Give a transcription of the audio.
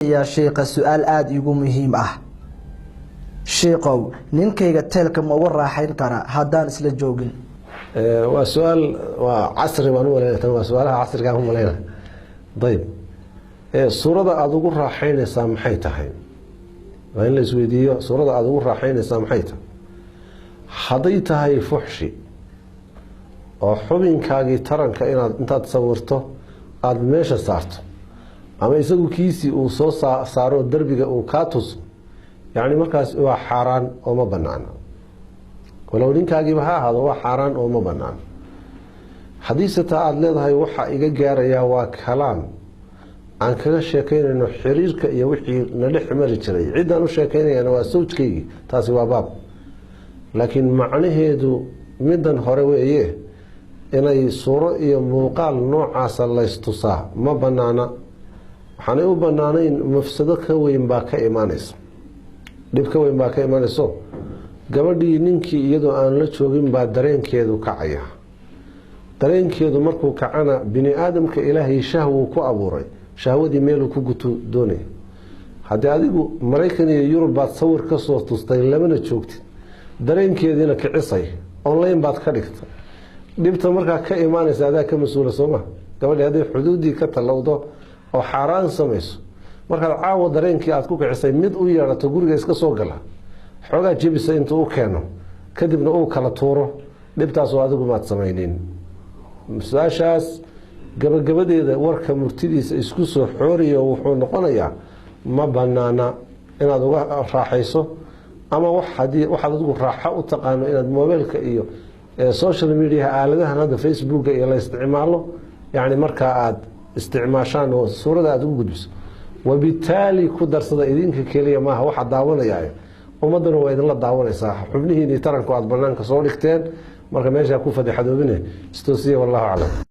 يا شيخ السؤال آد يقوم مهم شيخو نينكيغا تيلكا ما ugu raaxayn kara hadaan isla joogin waa su'aal waa casri baan u waleeyahay waa su'aalaha casriga ah u waleeyahay dayb suurada aad ugu raaxaynaysaa maxay tahay waa in la isweydiiyo suurada aad ugu raaxaynaysaa maxay tahay haday tahay fuxshi oo xubinkaagii taranka inaad intaad sawirto aad meesha saarto ama isagu kiisi uu soo saaro darbiga uu ka tuso يعني مركز هو حرام أو ما بنان ولو نينكاغي بها هذا هو حرام أو ما بنان حديثة عدلت هاي وحا إيجا جاريا وكلام عن كذا شاكين إنه حريرك يوحي نلح مري جري عدا إنه شاكين يعني واسوجكي تاسي وباب لكن معناه دو مدن هرويه إنه صورة موقال نوع عسل الله استصاع ما بنانا حنيو بنانين مفسدك وين باكا إيمانيس dhibka weyn baa ka imanayso gabadhii ninkii iyadoo aan la joogin baa dareenkeedu kacaya dareenkeedu markuu kacana bini aadamka ilaahay shahwo ku abuuray shahwadii meel ku guto doonay hadii adigu Mareykan iyo Yurub baad sawir ka soo tustay lamana joogtid dareenkeedina kicisay online baad ka dhigtay dhibta markaa ka imanaysa adaa ka mas'uul Soomaa gabadhii hadii xuduudii ka talawdo oo xaraan samayso marka caawa dareenkii aad ku kicisay mid u yeerato guriga iska soo gala xogaa jibisa intuu u keeno kadibna uu kala tuuro dhibtaas oo adigu maad sameeyeen su'aashaas gabagabadeeda warka murtidiisa isku soo xooriyo wuxuu noqonayaa ma banaana inaad uga raaxayso ama waxaad adigu raaxo u taqaano inaad mobilka iyo social media aaladaha hada Facebook iyo la isticmaalo yani marka aad isticmaashaan oo suurada aad ugu gudbiso وبالتالي كدر صدا إذنك كلية ما هو حد داونا يعني ومدنا وإذن الله داونا صح حبنيه نترك وعد بنانك صوركتين مرة ما يجي أكون فدي حد منه استوصي والله أعلم